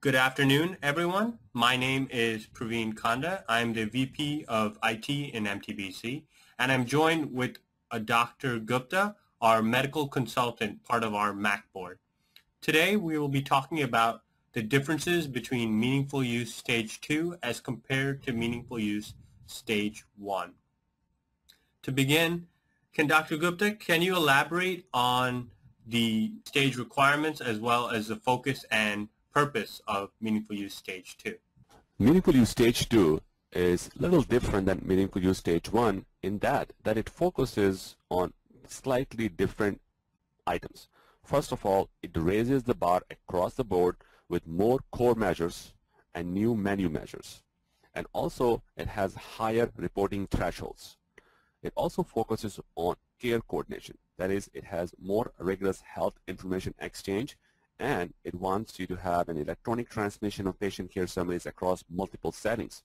Good afternoon, everyone. My name is Praveen Kanda. I'm the VP of IT in MTBC, and I'm joined with Dr. Gupta, our medical consultant, part of our MAC board. Today, we will be talking about the differences between meaningful use stage 2 as compared to meaningful use stage 1. To begin, Dr. Gupta, can you elaborate on the stage requirements as well as the focus and purpose of meaningful use stage 2? Meaningful use stage 2 is a little different than meaningful use stage 1 in that it focuses on slightly different items. First of all, it raises the bar across the board with more core measures and new menu measures. And also, it has higher reporting thresholds. It also focuses on care coordination. That is, it has more rigorous health information exchange, and it wants you to have an electronic transmission of patient care summaries across multiple settings.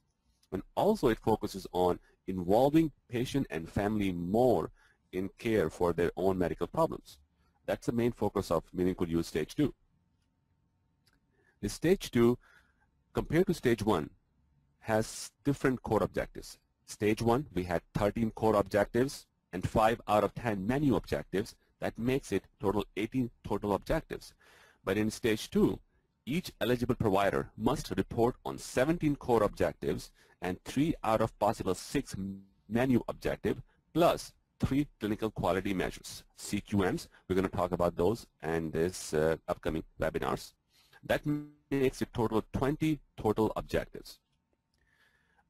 And also it focuses on involving patient and family more in care for their own medical problems. That's the main focus of meaningful use stage 2. The stage 2, compared to stage 1, has different core objectives. Stage 1, we had 13 core objectives and 5 out of 10 menu objectives. That makes it total 18 total objectives. But in stage 2, each eligible provider must report on 17 core objectives and 3 out of possible 6 menu objective plus 3 clinical quality measures, CQMs. We're going to talk about those in this upcoming webinars. That makes it total 20 total objectives.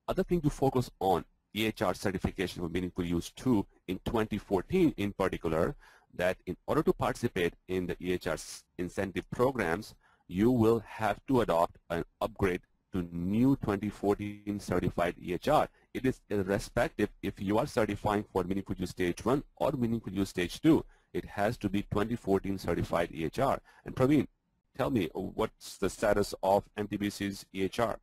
Other thing to focus on, EHR certification for meaningful use 2 in 2014 in particular, that in order to participate in the EHR incentive programs, you will have to adopt an upgrade to new 2014 certified EHR. It is irrespective if you are certifying for meaningful use stage 1 or meaningful use stage 2. It has to be 2014 certified EHR. And Praveen, tell me, what's the status of MTBC's EHR?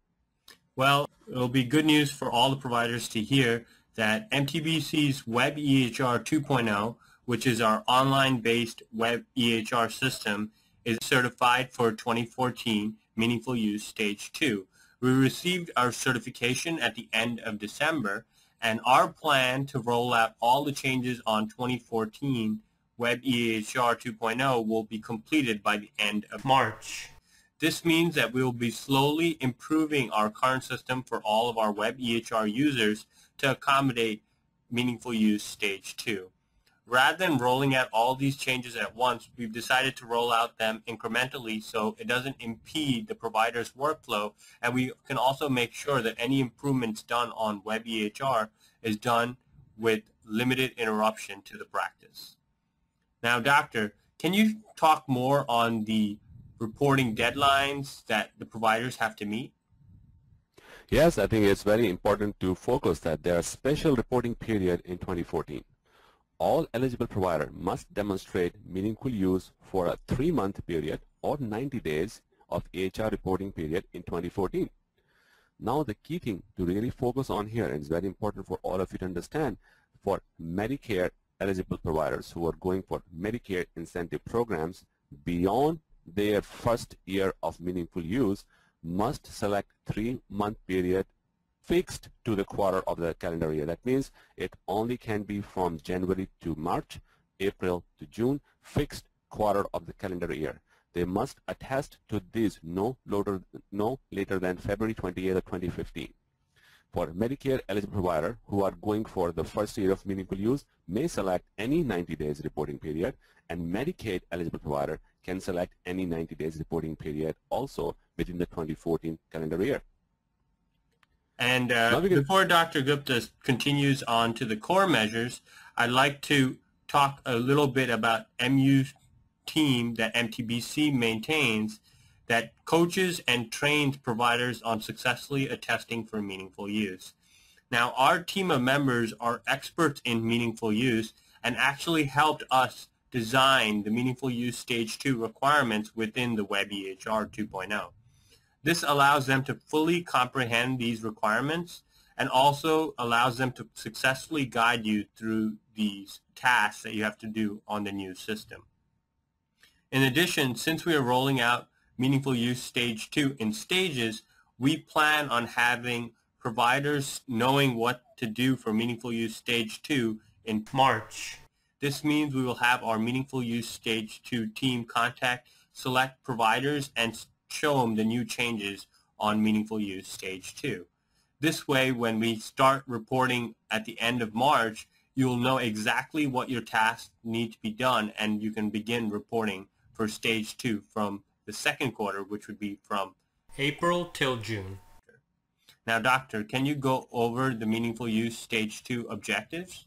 Well, it'll be good news for all the providers to hear that MTBC's Web EHR 2.0, which is our online-based web EHR system, is certified for 2014 Meaningful Use Stage 2. We received our certification at the end of December, and our plan to roll out all the changes on 2014 Web EHR 2.0 will be completed by the end of March. This means that we will be slowly improving our current system for all of our Web EHR users to accommodate Meaningful Use Stage 2. Rather than rolling out all these changes at once, we've decided to roll out them incrementally so it doesn't impede the provider's workflow, and we can also make sure that any improvements done on Web EHR is done with limited interruption to the practice. Now, Doctor, can you talk more on the reporting deadlines that the providers have to meet? Yes, I think it's very important to focus that there are special reporting period in 2014. All eligible provider must demonstrate meaningful use for a 3-month period or 90 days of EHR reporting period in 2014. Now the key thing to really focus on here, and it's very important for all of you to understand, for Medicare eligible providers who are going for Medicare incentive programs beyond their first year of meaningful use must select 3-month period fixed to the quarter of the calendar year. That means it only can be from January to March, April to June, fixed quarter of the calendar year. They must attest to this no later than February 28th of 2015. For Medicare eligible provider who are going for the first year of meaningful use may select any 90 days reporting period, and Medicaid eligible provider can select any 90 days reporting period also within the 2014 calendar year. And before Dr. Gupta continues on to the core measures, I'd like to talk a little bit about MU's team that MTBC maintains that coaches and trains providers on successfully attesting for meaningful use. Now, our team of members are experts in meaningful use and actually helped us design the meaningful use stage 2 requirements within the Web EHR 2.0. This allows them to fully comprehend these requirements and also allows them to successfully guide you through these tasks that you have to do on the new system. In addition, since we are rolling out Meaningful Use Stage 2 in stages, we plan on having providers knowing what to do for Meaningful Use Stage 2 in March. This means we will have our Meaningful Use Stage 2 team contact select providers and show them the new changes on Meaningful Use Stage 2. This way, when we start reporting at the end of March, you'll know exactly what your tasks need to be done, and you can begin reporting for Stage 2 from the second quarter, which would be from April till June. Now, Doctor, can you go over the Meaningful Use Stage 2 objectives?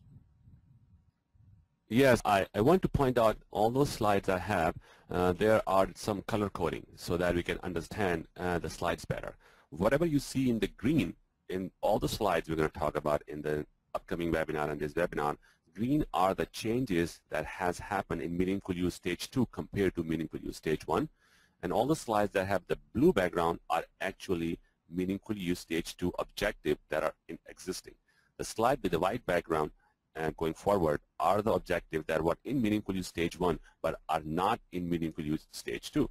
Yes, I want to point out all those slides I have, there are some color coding so that we can understand the slides better. Whatever you see in the green in all the slides we're going to talk about in the upcoming webinar and this webinar, green are the changes that has happened in Meaningful Use Stage 2 compared to Meaningful Use Stage 1. And all the slides that have the blue background are actually Meaningful Use Stage 2 objectives that are existing. The slide with the white background and going forward are the objectives that were in Meaningful Use Stage 1 but are not in Meaningful Use Stage 2.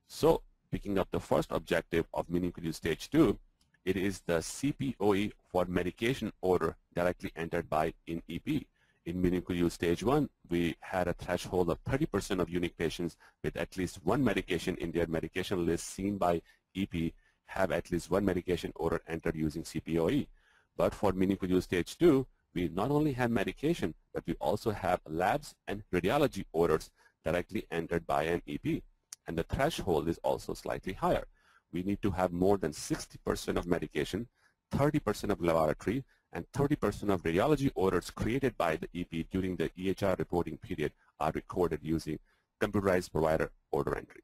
So picking up the first objective of Meaningful Use Stage 2, it is the CPOE for medication order directly entered by in EP. In Meaningful Use Stage 1, we had a threshold of 30% of unique patients with at least one medication in their medication list seen by EP have at least one medication order entered using CPOE. But for Meaningful Use Stage 2, we not only have medication, but we also have labs and radiology orders directly entered by an EP. And the threshold is also slightly higher. We need to have more than 60% of medication, 30% of laboratory, and 30% of radiology orders created by the EP during the EHR reporting period are recorded using computerized provider order entry.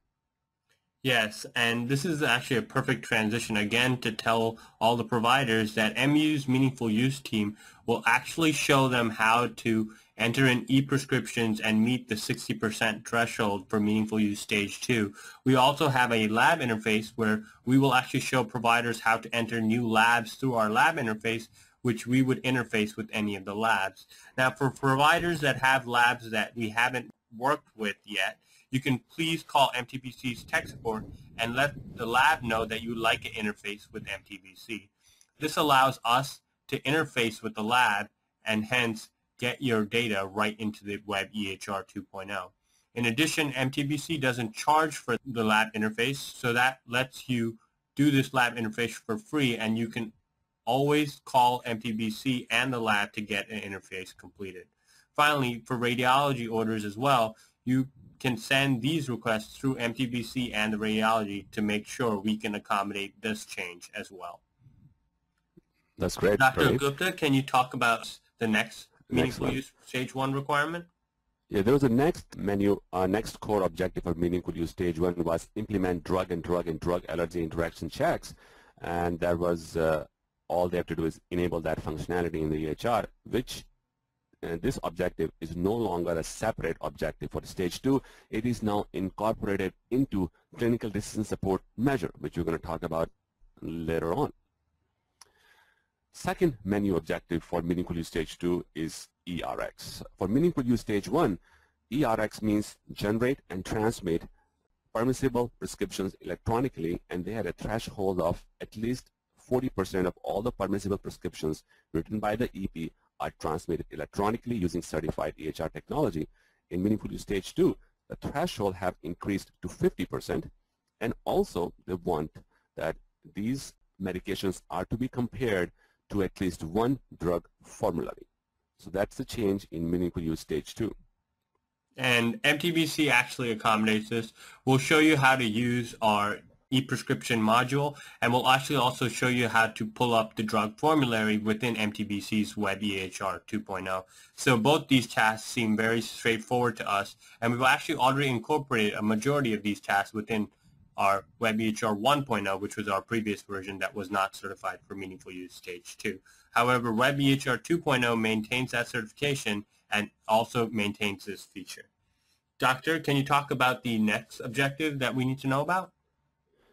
Yes, and this is actually a perfect transition again to tell all the providers that MU's Meaningful Use team will actually show them how to enter in e-prescriptions and meet the 60% threshold for Meaningful Use Stage 2. We also have a lab interface where we will actually show providers how to enter new labs through our lab interface, which we would interface with any of the labs. Now, for providers that have labs that we haven't worked with yet, you can please call MTBC's tech support and let the lab know that you would like an interface with MTBC. This allows us to interface with the lab and hence get your data right into the Web EHR 2.0. In addition, MTBC doesn't charge for the lab interface, so that lets you do this lab interface for free, and you can always call MTBC and the lab to get an interface completed. Finally, for radiology orders as well, you can send these requests through MTBC and the radiology to make sure we can accommodate this change as well. That's great. Dr. Great. Gupta, can you talk about the next Meaningful Use Stage 1 requirement? Yeah, there was a next menu, next core objective of Meaningful Use Stage 1 was implement drug allergy interaction checks, and that was all they have to do is enable that functionality in the EHR, which this objective is no longer a separate objective for Stage 2. It is now incorporated into clinical decision support measure, which we're going to talk about later on. Second menu objective for Meaningful Use Stage 2 is ERX. For Meaningful Use Stage 1, ERX means generate and transmit permissible prescriptions electronically, and they had a threshold of at least 40% of all the permissible prescriptions written by the EP are transmitted electronically using certified EHR technology. In Meaningful Use Stage 2, the threshold have increased to 50%, and also they want that these medications are to be compared to at least one drug formulary. So that's the change in Meaningful Use Stage 2. And MTBC actually accommodates this. We'll show you how to use our e-prescription module, and we'll actually also show you how to pull up the drug formulary within MTBC's Web EHR 2.0. So both these tasks seem very straightforward to us, and we've actually already incorporated a majority of these tasks within our Web EHR 1.0, which was our previous version that was not certified for Meaningful Use Stage 2. However, Web EHR 2.0 maintains that certification and also maintains this feature. Doctor, can you talk about the next objective that we need to know about?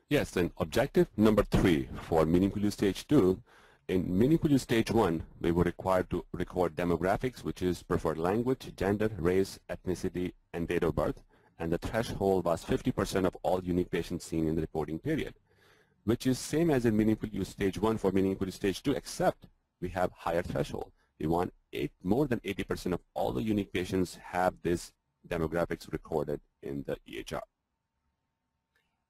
Yes, and objective number 3 for Meaningful Use Stage 2. In Meaningful Use Stage 1, we were required to record demographics, which is preferred language, gender, race, ethnicity, and date of birth. and the threshold was 50% of all unique patients seen in the reporting period, which is same as in meaningful use stage 1 for meaningful use stage 2, except we have higher threshold. We want more than 80% of all the unique patients have this demographics recorded in the EHR.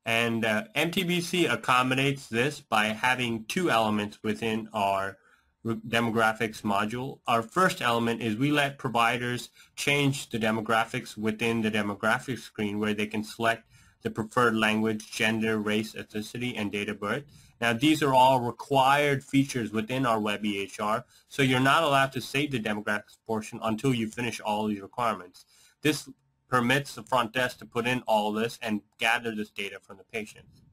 And MTBC accommodates this by having two elements within our demographics module. Our first element is we let providers change the demographics within the demographics screen, where they can select the preferred language, gender, race, ethnicity, and date of birth. Now, these are all required features within our web EHR, so you're not allowed to save the demographics portion until you finish all these requirements. This permits the front desk to put in all this and gather this data from the patients.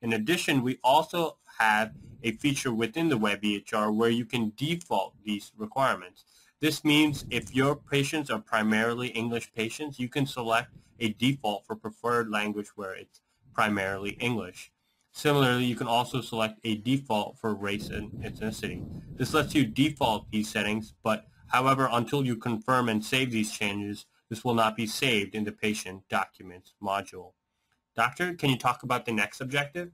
In addition, we also have a feature within the web EHR where you can default these requirements. This means if your patients are primarily English patients, you can select a default for preferred language where it's primarily English. Similarly, you can also select a default for race and ethnicity. This lets you default these settings, but however, until you confirm and save these changes, this will not be saved in the patient documents module. Doctor, can you talk about the next objective?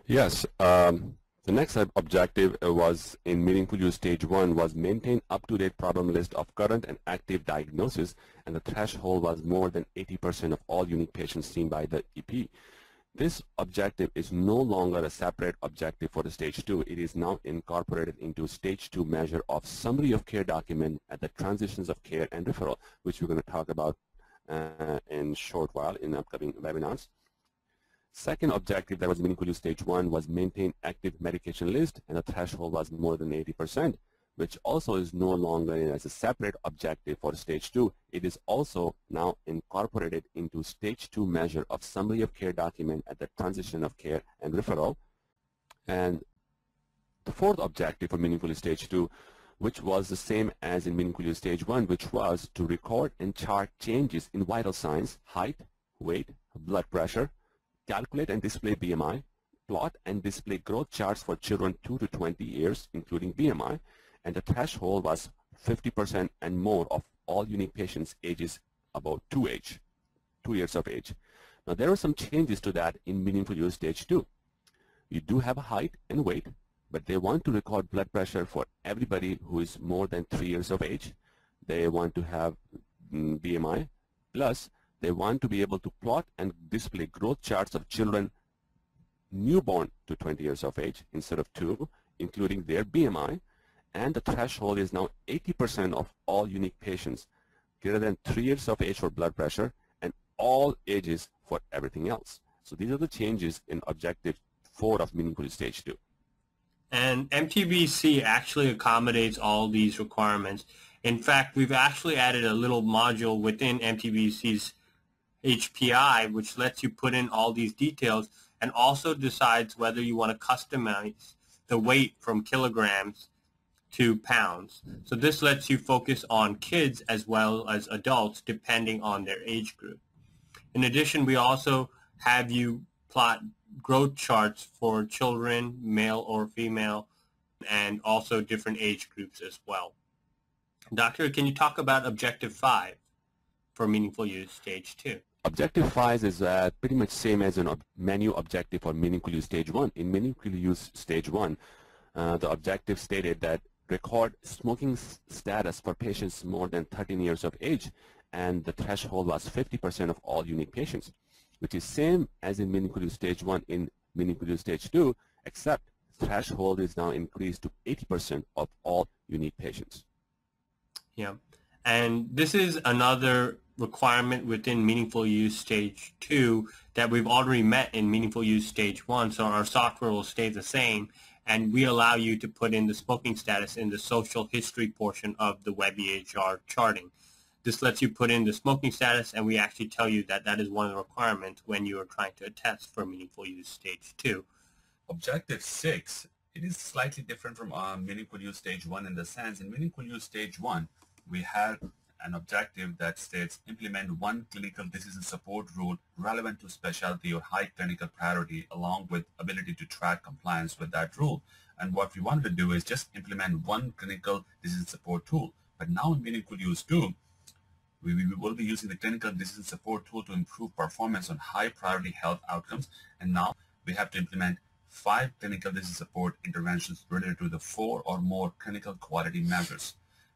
Yes. The next objective was in meaningful use stage 1 was maintain up-to-date problem list of current and active diagnosis, and the threshold was more than 80% of all unique patients seen by the EP. This objective is no longer a separate objective for the stage 2. It is now incorporated into stage 2 measure of summary of care document at the transitions of care and referral, which we're going to talk about in a short while in upcoming webinars. Second objective that was meaningful use stage 1 was maintain active medication list, and the threshold was more than 80%, which also is no longer as a separate objective for stage 2. It is also now incorporated into stage 2 measure of summary of care document at the transition of care and referral. And the fourth objective for meaningful use stage 2, which was the same as in meaningful use stage 1, which was to record and chart changes in vital signs, height, weight, blood pressure, calculate and display BMI, plot and display growth charts for children 2 to 20 years, including BMI, and the threshold was 50% and more of all unique patients ages about 2 years of age. Now, there are some changes to that in meaningful use stage 2. You do have a height and weight, but they want to record blood pressure for everybody who is more than 3 years of age. They want to have BMI, plus they want to be able to plot and display growth charts of children newborn to 20 years of age instead of 2, including their BMI, and the threshold is now 80% of all unique patients greater than 3 years of age for blood pressure and all ages for everything else. So these are the changes in objective 4 of meaningful use stage 2. And MTBC actually accommodates all these requirements. In fact, we've actually added a little module within MTBC's HPI, which lets you put in all these details and also decides whether you want to customize the weight from kilograms to pounds. So this lets you focus on kids as well as adults depending on their age group. In addition, we also have you plot growth charts for children, male or female, and also different age groups as well. Doctor, can you talk about objective 5 for meaningful use stage 2? Objective 5 is pretty much same as a menu objective for meaningful use stage 1. In meaningful use stage 1, the objective stated that record smoking status for patients more than 13 years of age, and the threshold was 50% of all unique patients, which is same as in meaningful use stage 1 in meaningful use stage 2, except threshold is now increased to 80% of all unique patients. Yeah, and this is another requirement within meaningful use stage 2 that we've already met in meaningful use stage 1, so our software will stay the same, and we allow you to put in the smoking status in the social history portion of the web EHR charting. This lets you put in the smoking status, and we actually tell you that that is one of the requirements when you are trying to attest for meaningful use stage 2. Objective 6, it is slightly different from meaningful use stage 1 in the sense in meaningful use stage 1, we had an objective that states implement one clinical decision support rule relevant to specialty or high clinical priority along with ability to track compliance with that rule. And what we wanted to do is just implement one clinical decision support tool. But now in meaningful use 2, We will be using the clinical decision support tool to improve performance on high priority health outcomes. And now we have to implement 5 clinical decision support interventions related to the 4 or more clinical quality measures.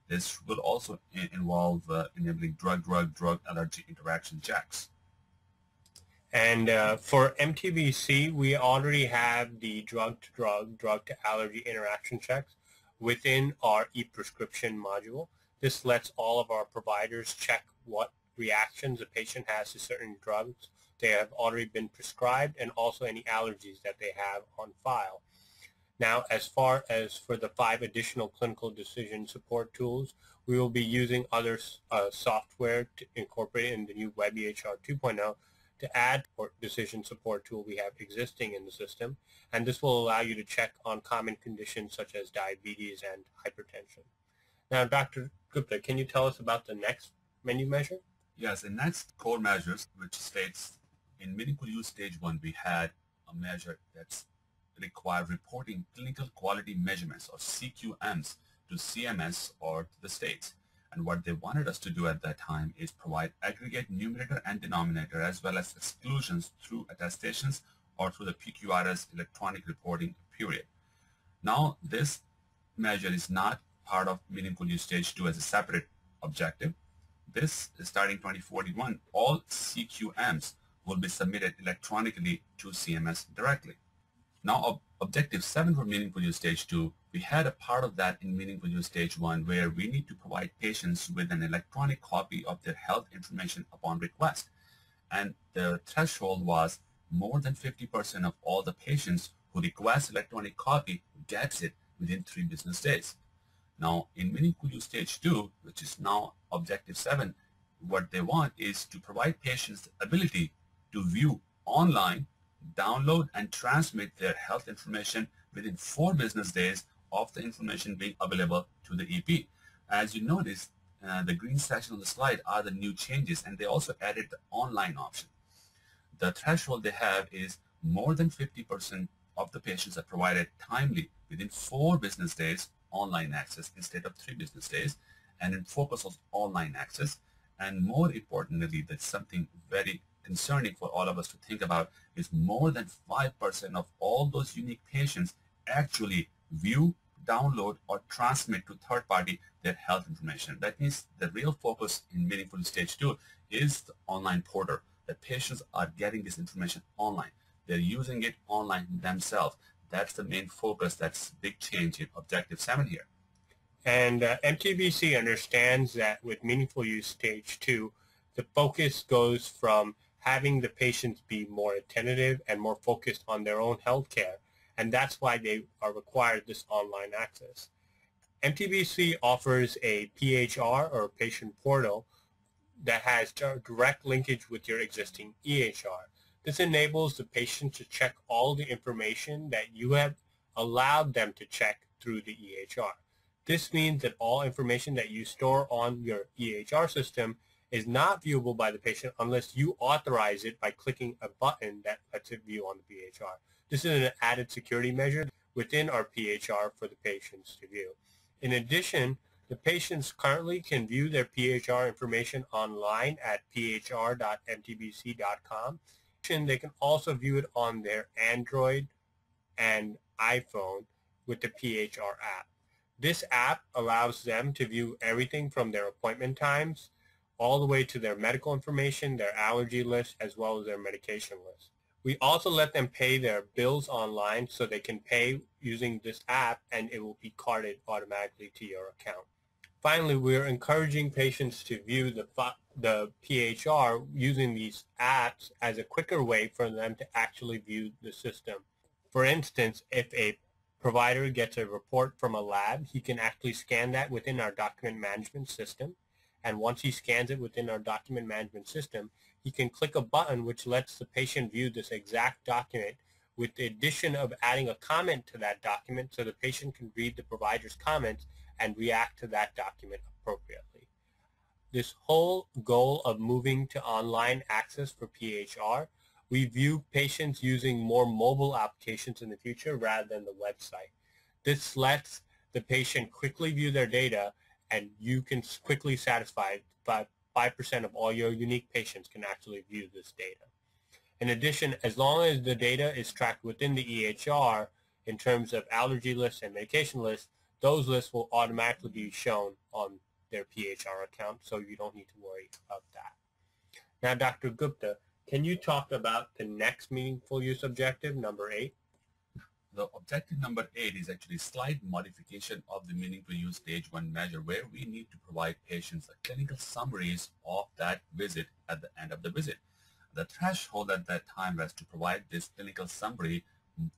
This will also involve enabling drug-drug allergy interaction checks. And for MTBC, we already have the drug-to-drug, drug-to-allergy interaction checks within our e-prescription module. This lets all of our providers check what reactions a patient has to certain drugs they have already been prescribed, and also any allergies that they have on file. Now, as far as for the 5 additional clinical decision support tools, we will be using other software to incorporate in the new WebEHR 2.0 to add decision support tool we have existing in the system, and this will allow you to check on common conditions such as diabetes and hypertension. Now, Dr. Gupta, can you tell us about the next menu measure? Yes, the next core measures, which states in meaningful use stage 1, we had a measure that's required reporting clinical quality measurements, or CQMs, to CMS or to the states. And what they wanted us to do at that time is provide aggregate numerator and denominator as well as exclusions through attestations or through the PQRS electronic reporting period. Now, this measure is not part of meaningful use stage 2 as a separate objective. This is starting 2041. All CQMs will be submitted electronically to CMS directly. Now, objective 7 for meaningful use stage 2, we had a part of that in meaningful use stage 1 where we need to provide patients with an electronic copy of their health information upon request. And the threshold was more than 50% of all the patients who request electronic copy gets it within 3 business days. Now, in meaningful use stage 2, which is now objective 7, what they want is to provide patients the ability to view online, download, and transmit their health information within 4 business days of the information being available to the EP. As you notice, the green section on the slide are the new changes, and they also added the online option. The threshold they have is more than 50% of the patients are provided timely within 4 business days online access instead of 3 business days, and it focuses on online access. And more importantly, that's something very concerning for all of us to think about, is more than 5% of all those unique patients actually view, download, or transmit to third party their health information. That means the real focus in meaningful stage 2 is the online portal. The patients are getting this information online. They're using it online themselves. That's the main focus. That's big change in objective 7 here. And MTBC understands that with meaningful use stage 2, the focus goes from having the patients be more attentive and more focused on their own health care, and that's why they are required this online access. MTBC offers a PHR, or patient portal, that has direct linkage with your existing EHR. This enables the patient to check all the information that you have allowed them to check through the EHR. This means that all information that you store on your EHR system is not viewable by the patient unless you authorize it by clicking a button that lets it view on the PHR. This is an added security measure within our PHR for the patients to view. In addition, the patients currently can view their PHR information online at phr.mtbc.com. They can also view it on their Android and iPhone with the PHR app. This app allows them to view everything from their appointment times all the way to their medical information, their allergy list, as well as their medication list. We also let them pay their bills online, so they can pay using this app and it will be carded automatically to your account. Finally, we're encouraging patients to view the PHR using these apps as a quicker way for them to actually view the system. For instance, if a provider gets a report from a lab, he can actually scan that within our document management system. And once he scans it within our document management system, he can click a button which lets the patient view this exact document, with the addition of adding a comment to that document so the patient can read the provider's comments and react to that document appropriately. This whole goal of moving to online access for PHR, we view patients using more mobile applications in the future rather than the website. This lets the patient quickly view their data, and you can quickly satisfy 5% of all your unique patients can actually view this data. In addition, as long as the data is tracked within the EHR in terms of allergy lists and medication lists, those lists will automatically be shown on their PHR account, so you don't need to worry about that. Now, Dr. Gupta, can you talk about the next meaningful use objective, number 8? The objective number 8 is actually slight modification of the meaningful use stage 1 measure, where we need to provide patients a clinical summaries of that visit at the end of the visit. The threshold at that time was to provide this clinical summary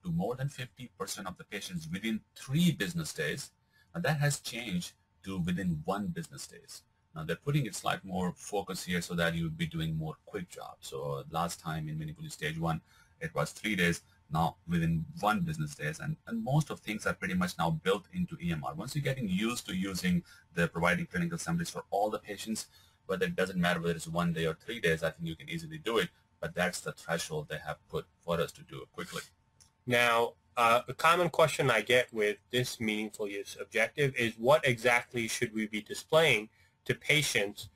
to more than 50% of the patients within 3 business days. Now that has changed to within 1 business days. Now they're putting it slightly more focus here so that you would be doing more quick jobs. So last time in meaningful use stage 1, it was 3 days. Now within 1 business days, and most of things are pretty much now built into EMR. Once you're getting used to using the providing clinical summaries for all the patients, but it doesn't matter whether it's 1 day or 3 days, I think you can easily do it, but that's the threshold they have put for us to do it quickly. Now, a common question I get with this meaningful use objective is what exactly should we be displaying to patients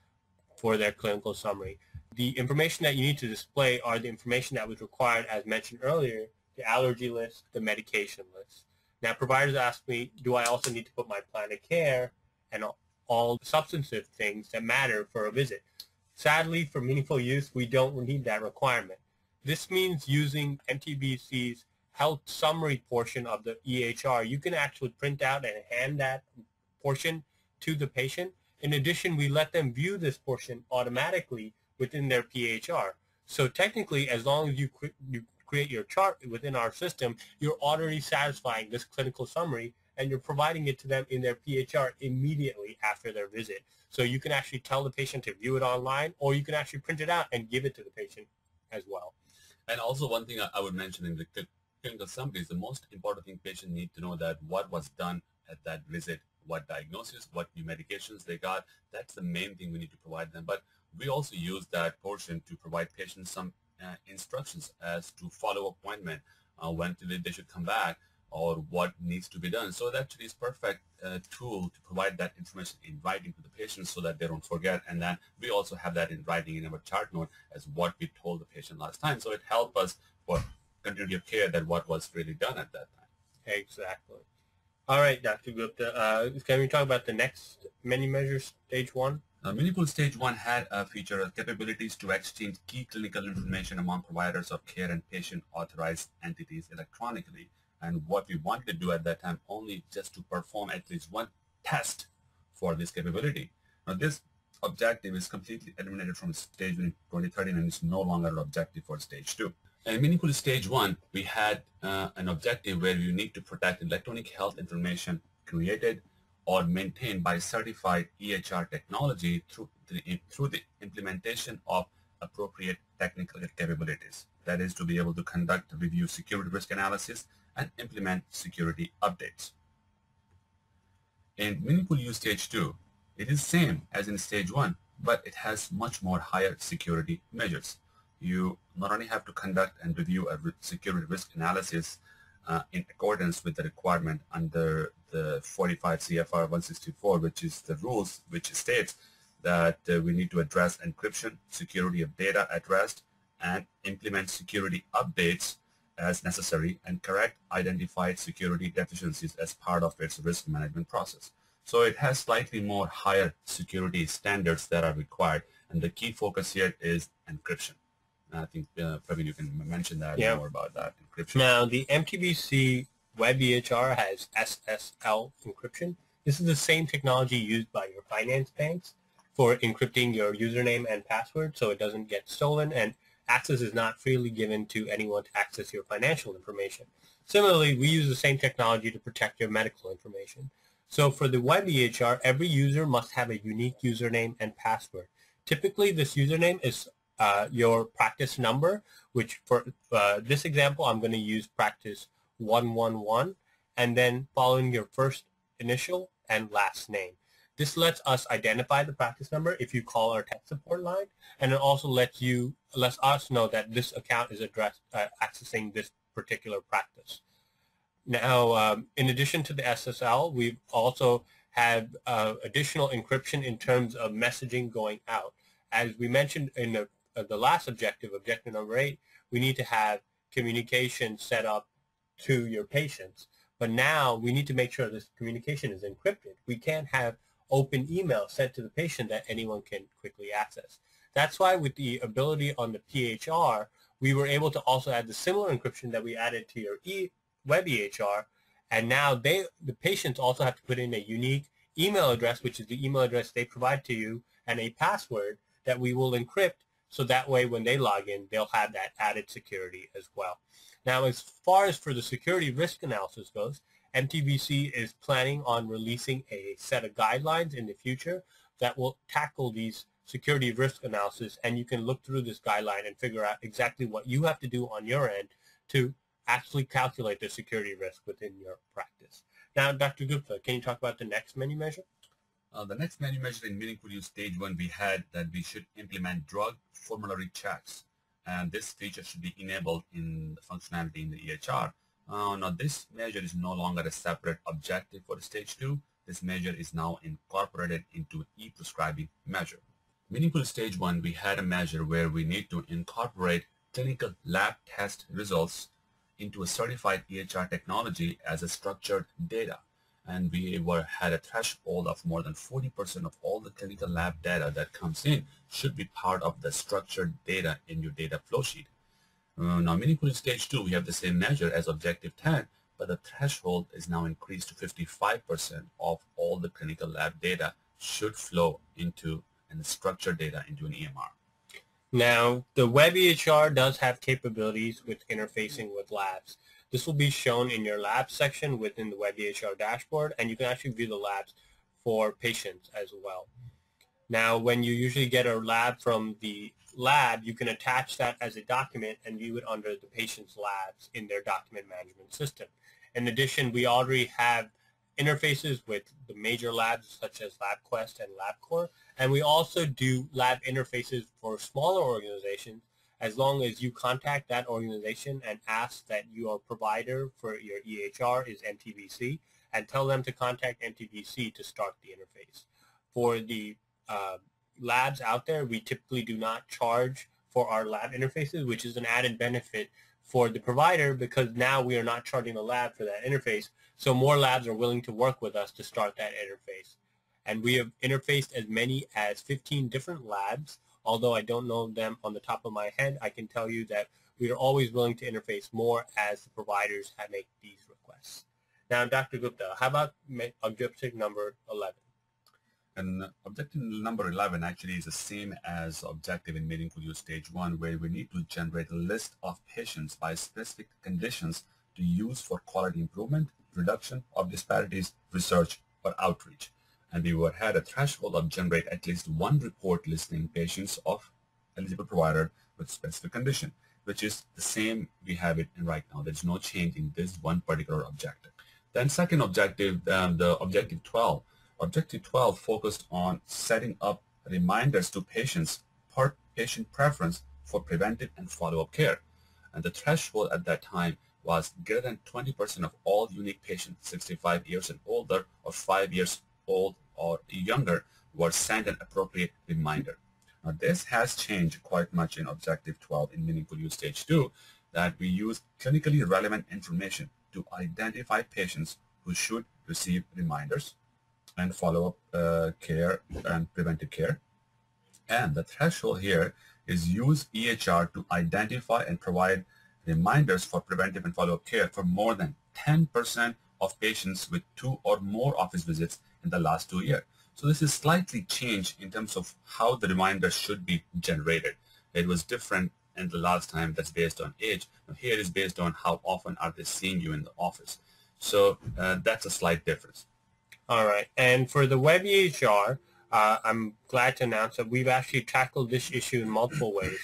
for their clinical summary? The information that you need to display are the information that was required, as mentioned earlier, the allergy list, the medication list. Now, providers ask me, do I also need to put my plan of care and all the substantive things that matter for a visit? Sadly, for meaningful use, we don't need that requirement. This means using MTBC's health summary portion of the EHR, you can actually print out and hand that portion to the patient. In addition, we let them view this portion automatically within their PHR. So technically, as long as you create your chart within our system, you're already satisfying this clinical summary and you're providing it to them in their PHR immediately after their visit. So you can actually tell the patient to view it online, or you can actually print it out and give it to the patient as well. And also one thing I would mention in the clinical summary is the most important thing patients need to know that what was done at that visit, what diagnosis, what new medications they got. That's the main thing we need to provide them. But we also use that portion to provide patients some instructions as to follow appointment, when they should come back, or what needs to be done. So that actually is perfect tool to provide that information in writing to the patients so that they don't forget. And then we also have that in writing in our chart note as what we told the patient last time. So it helps us for continuity of care that what was really done at that time. Exactly. All right, Dr. Gupta, can we talk about the next many measures, stage 1? Meaningful Stage 1 had a feature of capabilities to exchange key clinical information among providers of care and patient-authorized entities electronically. And what we wanted to do at that time only just to perform at least 1 test for this capability. Now this objective is completely eliminated from Stage 1 in 2013 and is no longer an objective for Stage 2. In Meaningful Stage 1, we had an objective where you need to protect electronic health information created or maintained by certified EHR technology through the implementation of appropriate technical capabilities. That is to be able to conduct, review security risk analysis, and implement security updates. In Meaningful Use Stage 2, it is same as in Stage 1, but it has much more higher security measures. You not only have to conduct and review a security risk analysis in accordance with the requirement under the 45 CFR 164, which is the rules which states that we need to address encryption, security of data at rest, and implement security updates as necessary and correct identified security deficiencies as part of its risk management process. So it has slightly more higher security standards that are required, and the key focus here is encryption. I think, Praveen, you can mention that more about that encryption. Now, the MTBC Web EHR has SSL encryption. This is the same technology used by your finance banks for encrypting your username and password so it doesn't get stolen, and access is not freely given to anyone to access your financial information. Similarly, we use the same technology to protect your medical information. So for the Web EHR, every user must have a unique username and password. Typically, this username is your practice number, which for this example, I'm going to use practice 111, and then following your first initial and last name. This lets us identify the practice number if you call our tech support line, and it also lets us know that this account is accessing this particular practice. Now, in addition to the SSL, we've also had additional encryption in terms of messaging going out. as we mentioned in the last objective, objective number 8, we need to have communication set up to your patients. But now we need to make sure this communication is encrypted. We can't have open email sent to the patient that anyone can quickly access. That's why with the ability on the PHR, we were able to also add the similar encryption that we added to your web EHR. And now the patients also have to put in a unique email address, which is the email address they provide to you, and a password that we will encrypt, so that way when they log in, they'll have that added security as well. Now, as far as for the security risk analysis goes, MTBC is planning on releasing a set of guidelines in the future that will tackle these security risk analysis, and you can look through this guideline and figure out exactly what you have to do on your end to actually calculate the security risk within your practice. Now, Dr. Gupta, can you talk about the next menu measure? The next menu measure in Meaningful Use Stage 1, we had that we should implement drug formulary checks, and this feature should be enabled in the functionality in the EHR. Now, this measure is no longer a separate objective for the Stage 2. This measure is now incorporated into e-prescribing measure. Meaningful Stage 1, we had a measure where we need to incorporate clinical lab test results into a certified EHR technology as a structured data. And we had a threshold of more than 40% of all the clinical lab data that comes in should be part of the structured data in your data flow sheet. Now, Meaningful Stage 2, we have the same measure as Objective 10, but the threshold is now increased to 55% of all the clinical lab data should flow into and structured data into an EMR. Now, the web EHR does have capabilities with interfacing with labs. This will be shown in your labs section within the web EHR dashboard, and you can actually view the labs for patients as well. Now, when you usually get a lab from the lab, you can attach that as a document and view it under the patient's labs in their document management system. In addition, we already have interfaces with the major labs such as LabQuest and LabCorp, and we also do lab interfaces for smaller organizations as long as you contact that organization and ask that your provider for your EHR is MTBC, and tell them to contact MTBC to start the interface. For the labs out there, we typically do not charge for our lab interfaces, which is an added benefit for the provider because now we are not charging the lab for that interface, so more labs are willing to work with us to start that interface. And we have interfaced as many as 15 different labs. Although I don't know them on the top of my head, I can tell you that we are always willing to interface more as the providers make these requests. Now, Dr. Gupta, how about objective number 11? And objective number 11 actually is the same as objective in Meaningful Use Stage 1, where we need to generate a list of patients by specific conditions to use for quality improvement, reduction of disparities, research, or outreach. And we had a threshold of generate at least one report listing patients of eligible provider with specific condition, which is the same we have it in right now. There's no change in this one particular objective. Then second objective, the objective 12. Objective 12 focused on setting up reminders to patients per patient preference for preventive and follow-up care. And the threshold at that time was greater than 20% of all unique patients 65 years and older or 5 years old or younger were sent an appropriate reminder. Now, this has changed quite much in Objective 12 in Meaningful Use Stage 2, that we use clinically relevant information to identify patients who should receive reminders and follow-up care and preventive care. And the threshold here is use EHR to identify and provide reminders for preventive and follow-up care for more than 10% of patients with 2 or more office visits in the last 2 years. So this is slightly changed in terms of how the reminders should be generated. It was different in the last time, that's based on age. Now here it is based on how often are they seeing you in the office. So that's a slight difference. All right. And for the web EHR, I'm glad to announce that we've actually tackled this issue in multiple ways.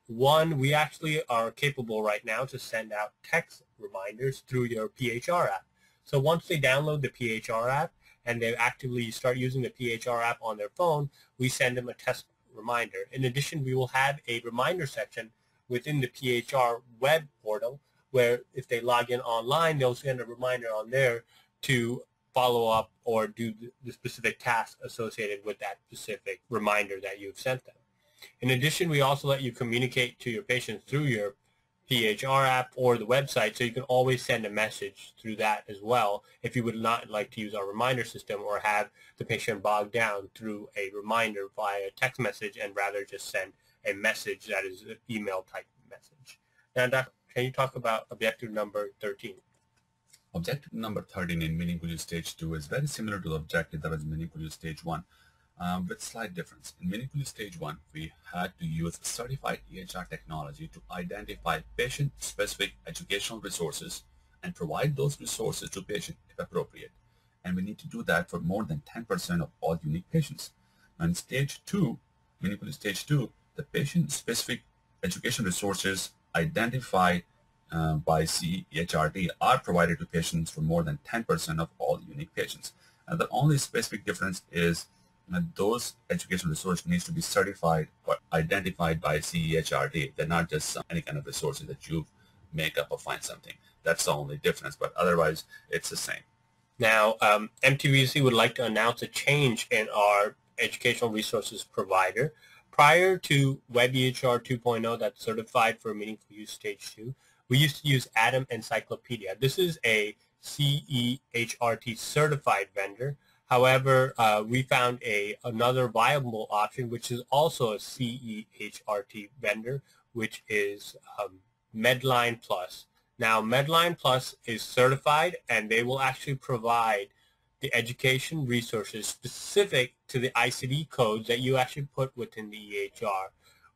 One, we actually are capable right now to send out text reminders through your PHR app. So once they download the PHR app and they actively start using the PHR app on their phone, we send them a text reminder. In addition, we will have a reminder section within the PHR web portal where if they log in online, they'll send a reminder on there to follow up or do the specific task associated with that specific reminder that you've sent them. In addition, we also let you communicate to your patients through your PHR app or the website, so you can always send a message through that as well if you would not like to use our reminder system or have the patient bogged down through a reminder via text message and rather just send a message that is an email type message. Now, Dr., can you talk about objective number 13? Objective number 13 in Meaningful Use Stage 2 is very similar to the objective that was in Meaningful Use Stage 1. With slight difference. In Meaningful Use Stage 1, we had to use certified EHR technology to identify patient-specific educational resources and provide those resources to patient if appropriate. And we need to do that for more than 10% of all unique patients. Now in Stage 2, Meaningful Use Stage 2, the patient-specific education resources identified by CEHRT are provided to patients for more than 10% of all unique patients. And the only specific difference is those educational resources needs to be certified or identified by CEHRT. They're not just any kind of resources that you make up or find something. That's the only difference, but otherwise it's the same. Now, MTBC would like to announce a change in our educational resources provider. Prior to WebEHR 2.0 that's certified for Meaningful Use Stage 2, we used to use Atom Encyclopedia. This is a CEHRT certified vendor. However, we found another viable option, which is also a CEHRT vendor, which is Medline Plus. Now, Medline Plus is certified, and they will actually provide the education resources specific to the ICD codes that you actually put within the EHR.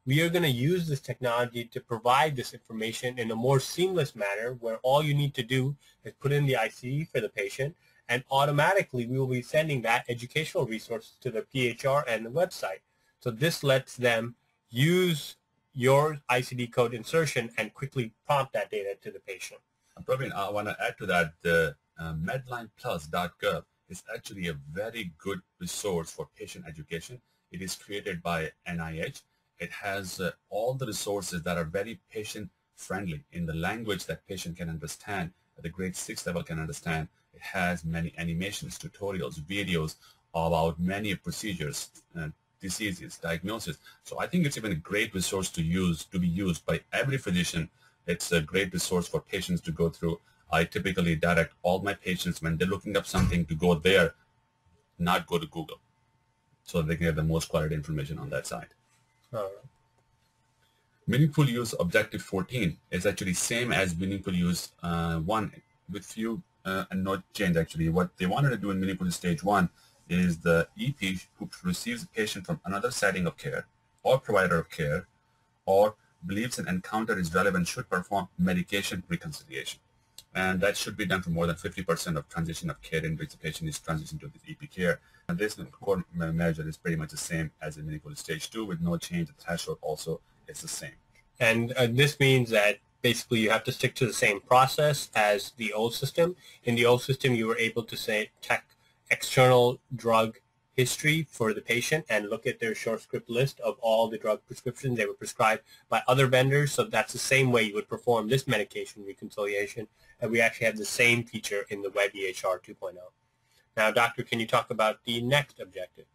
We are going to use this technology to provide this information in a more seamless manner where all you need to do is put in the ICD for the patient, and automatically we will be sending that educational resource to the PHR and the website. So this lets them use your ICD code insertion and quickly prompt that data to the patient. Praveen, I want to add to that, the medlineplus.gov is actually a very good resource for patient education. It is created by NIH. It has all the resources that are very patient-friendly in the language that patient can understand, at the grade 6 level can understand. It has many animations, tutorials, videos about many procedures, diseases, diagnosis. So I think it's even a great resource to be used by every physician. It's a great resource for patients to go through. I typically direct all my patients when they're looking up something to go there, not go to Google, so they can get the most quality information on that side. All right. Meaningful Use Objective 14 is actually same as Meaningful Use 1 with few and no change actually. What they wanted to do in Meaningful Use Stage 1 is the EP who receives a patient from another setting of care or provider of care or believes an encounter is relevant should perform medication reconciliation. And that should be done for more than 50% of transition of care in which the patient is transitioned to this EP care. And this core measure is pretty much the same as in Meaningful Use Stage 2 with no change. The threshold also is the same. And this means that basically you have to stick to the same process as the old system. In the old system, you were able to check external drug history for the patient and look at their short script list of all the drug prescriptions they were prescribed by other vendors. So that's the same way you would perform this medication reconciliation. And we actually have the same feature in the WebEHR 2.0. Now, Doctor, can you talk about the next objective?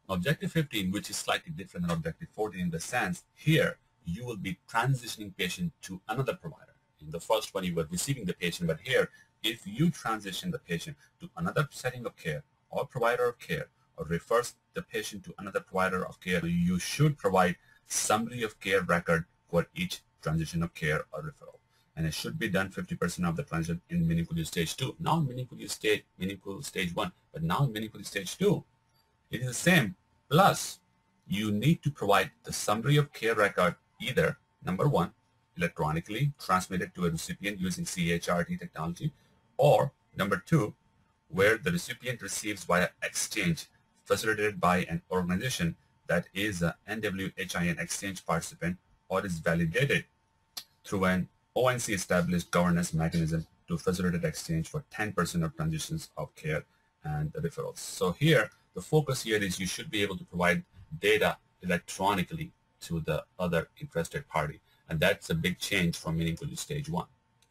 Objective 15, which is slightly different than Objective 14 in the sense, here you will be transitioning patient to another provider. In the first one, you were receiving the patient, but here, if you transition the patient to another setting of care or provider of care or refers the patient to another provider of care, you should provide summary of care record for each transition of care or referral. And it should be done 50% of the transition in Meaningful Use Stage 2. Now in Meaningful Stage 1, but now in Meaningful Stage 2, it is the same. Plus, you need to provide the summary of care record either, number one, electronically transmitted to a recipient using CHRT technology, or number two, where the recipient receives via exchange facilitated by an organization that is an NWHIN exchange participant or is validated through an ONC established governance mechanism to facilitate exchange for 10% of transitions of care and referrals. So here, the focus here is you should be able to provide data electronically to the other interested party. And that's a big change from Meaningful Use Stage 1.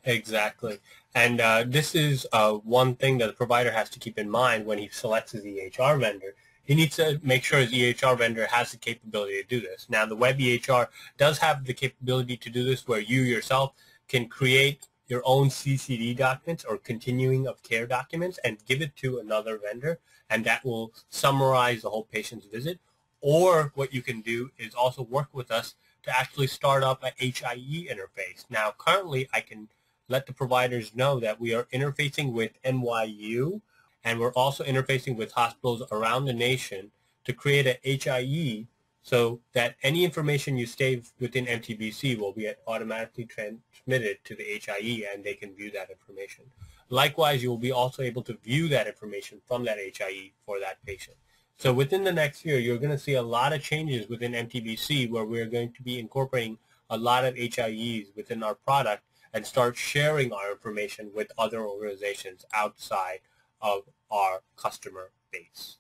Exactly. And this is one thing that the provider has to keep in mind when he selects his EHR vendor he needs to make sure his EHR vendor has the capability to do this. Now, the web EHR does have the capability to do this where you yourself can create your own CCD documents or continuing of care documents and give it to another vendor, and that will summarize the whole patient's visit. Or what you can do is also work with us to actually start up a HIE interface. Now, currently, I can let the providers know that we are interfacing with NYU, and we're also interfacing with hospitals around the nation to create a HIE so that any information you save within MTBC will be automatically transmitted to the HIE and they can view that information. Likewise, you will be also able to view that information from that HIE for that patient. So within the next year, you're going to see a lot of changes within MTBC where we're going to be incorporating a lot of HIEs within our product and start sharing our information with other organizations outside of our customer base.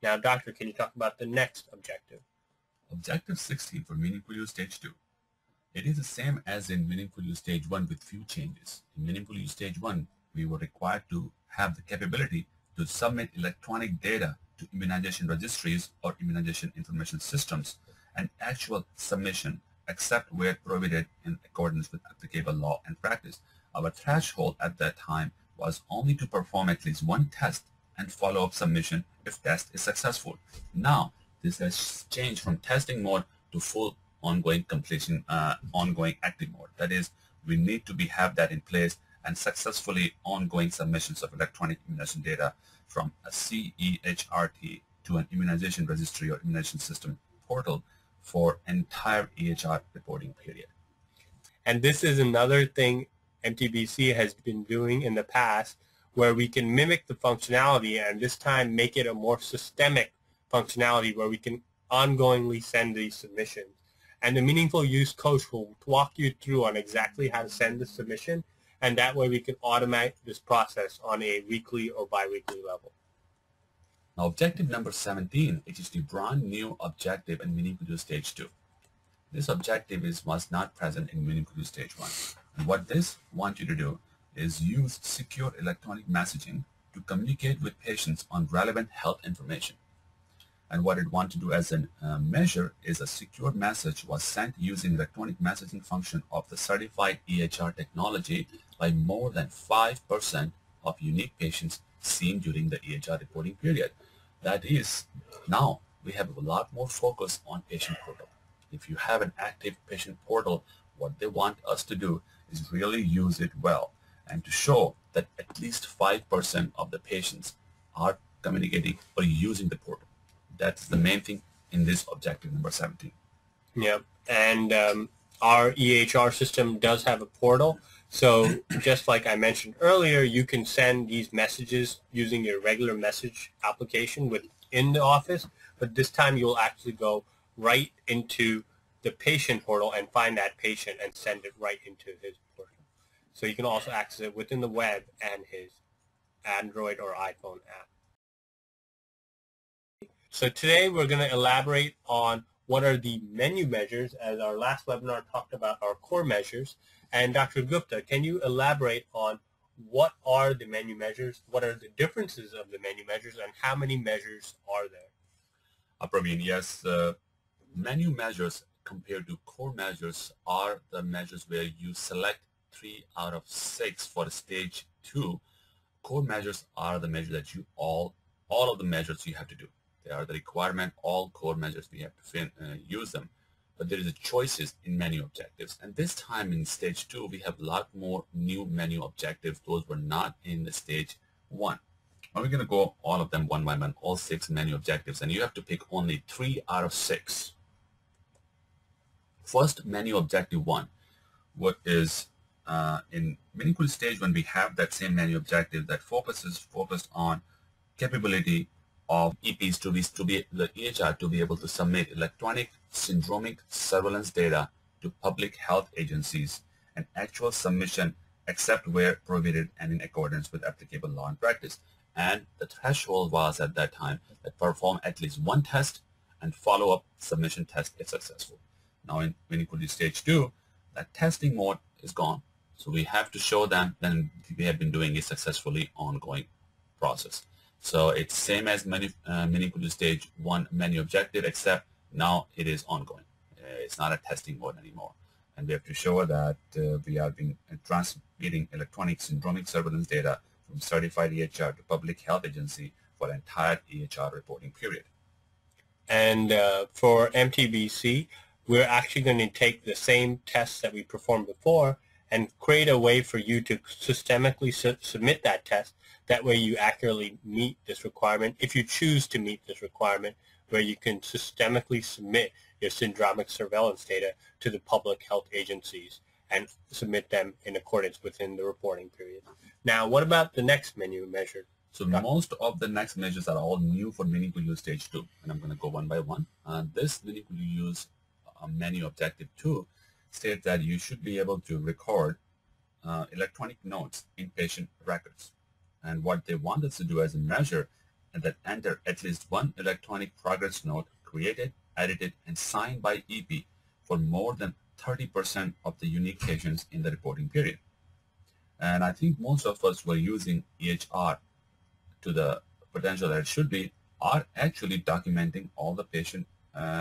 Now, Doctor, can you talk about the next objective? Objective 16 for Meaningful Use Stage 2. It is the same as in Meaningful Use Stage 1 with few changes. In Meaningful Use Stage 1, we were required to have the capability to submit electronic data to immunization registries or immunization information systems, and actual submission except where prohibited in accordance with applicable law and practice. Our threshold at that time was only to perform at least one test and follow-up submission if test is successful. Now, this has changed from testing mode to full ongoing completion, ongoing active mode. That is, we need to have that in place and successfully ongoing submissions of electronic immunization data from a CEHRT to an immunization registry or immunization system portal for entire EHR reporting period. And this is another thing MTBC has been doing in the past where we can mimic the functionality and this time make it a more systemic functionality where we can ongoingly send these submissions. And the Meaningful Use Coach will walk you through on exactly how to send the submission, and that way we can automate this process on a weekly or bi-weekly level. Now, objective number 17, it is the brand new objective in Meaningful Use Stage 2. This objective was not present in Meaningful Use Stage 1. And what this wants you to do is use secure electronic messaging to communicate with patients on relevant health information. And what it wants to do as a measure is a secure message was sent using electronic messaging function of the certified EHR technology by more than 5% of unique patients seen during the EHR reporting period. That is, now we have a lot more focus on patient portal. If you have an active patient portal, what they want us to do is really use it well and to show that at least 5% of the patients are communicating or using the portal. That's the main thing in this objective number 17. Yeah, and our EHR system does have a portal. So just like I mentioned earlier, you can send these messages using your regular message application within the office, but this time you'll actually go right into the patient portal and find that patient and send it right into his portal. So you can also access it within the web and his Android or iPhone app. So today we're going to elaborate on what are the menu measures, as our last webinar talked about our core measures. And Dr. Gupta, can you elaborate on what are the menu measures, what are the differences of the menu measures, and how many measures are there? Praveen, yes, menu measures compared to core measures are the measures where you select 3 out of 6 for stage 2. Core measures are the measures that you all of the measures you have to do. They are the requirement, all core measures we have to use them. But there is a choices in menu objectives. And this time in stage 2, we have a lot more new menu objectives. Those were not in the stage 1. Now we're going to go all of them one by one, all 6 menu objectives. And you have to pick only 3 out of 6. First, menu objective 1. What is in Meaningful Stage 1, we have that same menu objective that focused on capability of EPs to be the EHR to be able to submit electronic syndromic surveillance data to public health agencies and actual submission except where prohibited and in accordance with applicable law and practice. And the threshold was at that time that perform at least one test and follow-up submission test if successful. Now in Meaningful Use Stage 2, that testing mode is gone. So we have to show them then we have been doing a successfully ongoing process. So it's same as meaningful use stage 1 menu objective, except now it is ongoing. It's not a testing mode anymore. And we have to show that we are transmitting electronic syndromic surveillance data from certified EHR to public health agency for entire EHR reporting period. And for MTBC, we're actually going to take the same tests that we performed before and create a way for you to systemically submit that test. That way you accurately meet this requirement. If you choose to meet this requirement, where you can systemically submit your syndromic surveillance data to the public health agencies and submit them in accordance within the reporting period. Now, what about the next menu measure? So most of the next measures are all new for meaningful use stage 2, and I'm going to go one by one. This meaningful use menu objective 2 states that you should be able to record electronic notes in patient records. And what they want us to do as a measure is that enter at least one electronic progress note created, edited, and signed by EP for more than 30% of the unique patients in the reporting period. And I think most of us who are using EHR to the potential that it should be are actually documenting all the patient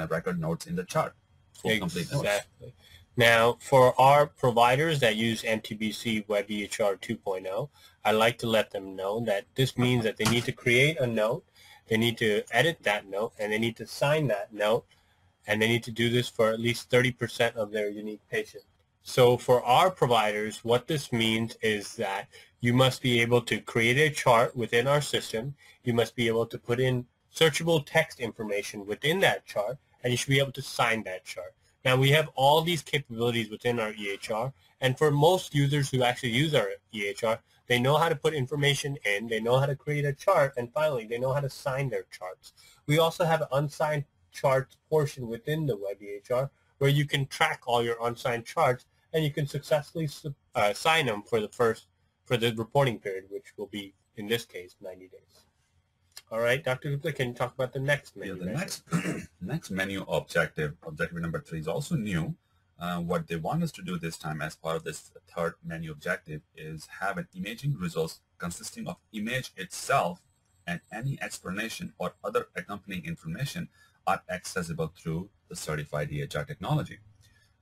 record notes in the chart. Complete notes. Exactly. Now, for our providers that use MTBC Web EHR 2.0, I like to let them know that this means that they need to create a note, they need to edit that note, and they need to sign that note, and they need to do this for at least 30% of their unique patients. So for our providers, what this means is that you must be able to create a chart within our system, you must be able to put in searchable text information within that chart, and you should be able to sign that chart. Now, we have all these capabilities within our EHR, and for most users who actually use our EHR, they know how to put information in, they know how to create a chart, and finally, they know how to sign their charts. We also have an unsigned charts portion within the Web EHR where you can track all your unsigned charts, and you can successfully sign them for the reporting period, which will be, in this case, 90 days. All right, Dr. Gupta, can you talk about the next menu? Next menu objective number 3 is also new. What they want us to do this time as part of this third menu objective is have an imaging results consisting of image itself and any explanation or other accompanying information are accessible through the certified EHR technology.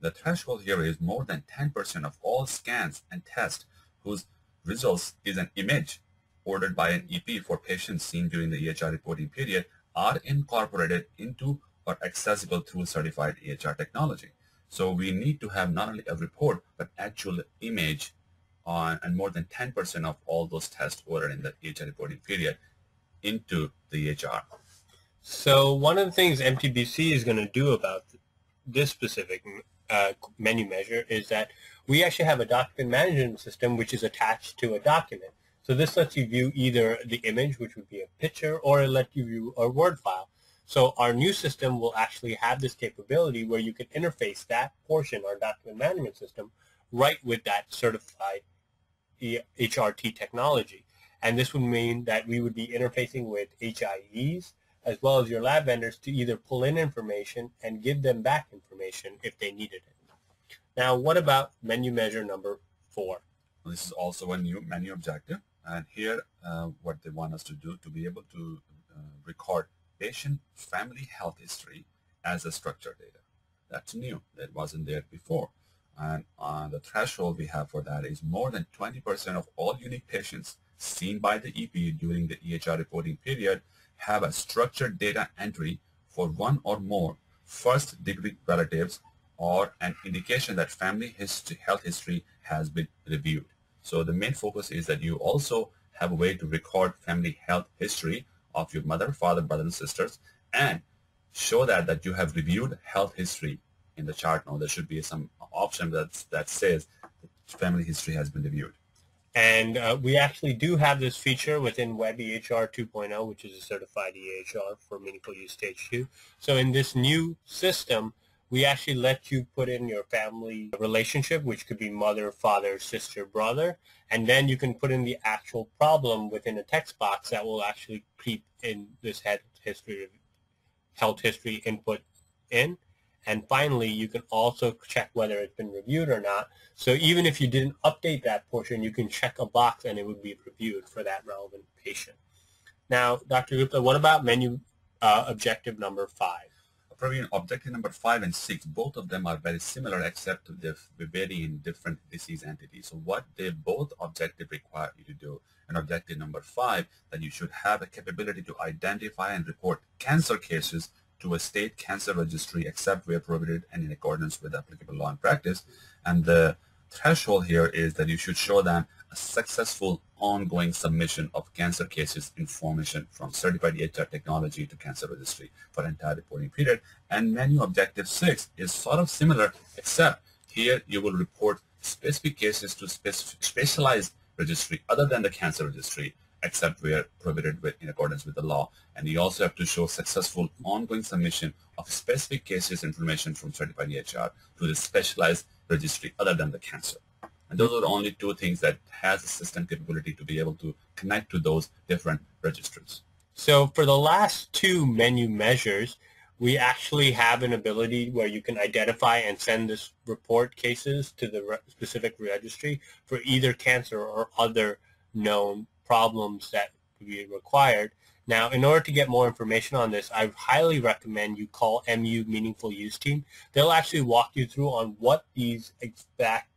The threshold here is more than 10% of all scans and tests whose results is an image ordered by an EP for patients seen during the EHR reporting period are incorporated into or accessible through certified EHR technology. So we need to have not only a report, but actual image on and more than 10% of all those tests ordered in the EHR reporting period into the EHR. So one of the things MTBC is going to do about this specific menu measure is that we actually have a document management system which is attached to a document. So this lets you view either the image, which would be a picture, or it lets you view a Word file. So our new system will actually have this capability where you can interface that portion, our document management system, right with that certified HRT technology. And this would mean that we would be interfacing with HIEs as well as your lab vendors to either pull in information and give them back information if they needed it. Now, what about menu measure number 4? This is also a new menu objective. And here, what they want us to do to be able to record patient family health history as a structured data. That's new. That wasn't there before. And the threshold we have for that is more than 20% of all unique patients seen by the EP during the EHR reporting period have a structured data entry for one or more first-degree relatives or an indication that family health history has been reviewed. So the main focus is that you also have a way to record family health history of your mother, father, brothers, and sisters, and show that you have reviewed health history in the chart. Now there should be some option that says that family history has been reviewed. And we actually do have this feature within Web EHR 2.0, which is a certified EHR for meaningful use stage 2. So in this new system, we actually let you put in your family relationship, which could be mother, father, sister, brother, and then you can put in the actual problem within a text box that will actually keep in this health history input in. And finally, you can also check whether it's been reviewed or not. So even if you didn't update that portion, you can check a box and it would be reviewed for that relevant patient. Now, Dr. Gupta, what about menu objective number 5? Praveen, objective number 5 and 6, both of them are very similar except they vary in different disease entities. So what they both objective require you to do, and objective number 5, that you should have a capability to identify and report cancer cases to a state cancer registry except where prohibited and in accordance with applicable law and practice. And the threshold here is that you should show them a successful ongoing submission of cancer cases information from certified EHR technology to cancer registry for entire reporting period. And menu objective 6 is sort of similar, except here you will report specific cases to specialized registry other than the cancer registry, except where prohibited in accordance with the law. And you also have to show successful ongoing submission of specific cases information from certified EHR to the specialized registry other than the cancer. And those are the only two things that has a system capability to be able to connect to those different registries. So for the last 2 menu measures, we actually have an ability where you can identify and send this report cases to the specific registry for either cancer or other known problems that would be required. Now, in order to get more information on this, I highly recommend you call MU Meaningful Use Team. They'll actually walk you through on what these exact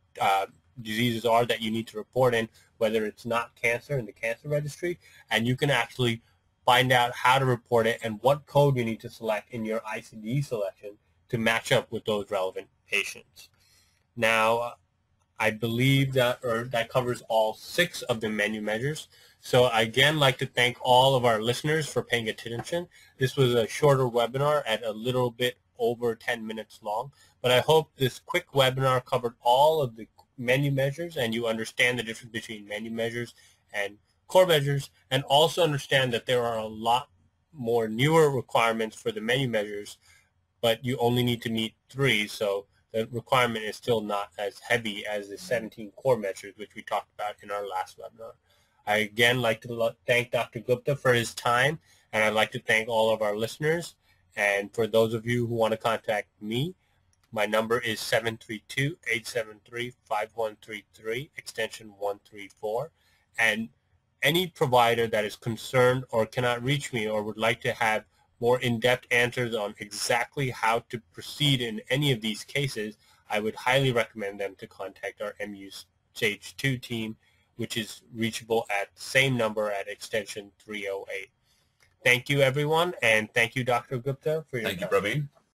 diseases are that you need to report in, whether it's not cancer in the cancer registry, and you can actually find out how to report it and what code you need to select in your ICD selection to match up with those relevant patients. Now, I believe that covers all 6 of the menu measures. So I again like to thank all of our listeners for paying attention. This was a shorter webinar at a little bit over 10 minutes long, but I hope this quick webinar covered all of the menu measures and you understand the difference between menu measures and core measures, and also understand that there are a lot more newer requirements for the menu measures, but you only need to meet 3, so the requirement is still not as heavy as the 17 core measures which we talked about in our last webinar. I again like to thank Dr. Gupta for his time, and I'd like to thank all of our listeners. And for those of you who want to contact me, my number is 732-873-5133, extension 134. And any provider that is concerned or cannot reach me or would like to have more in-depth answers on exactly how to proceed in any of these cases, I would highly recommend them to contact our MU Stage 2 team, which is reachable at the same number at extension 308. Thank you, everyone, and thank you, Dr. Gupta, for your time. Thank you, Praveen.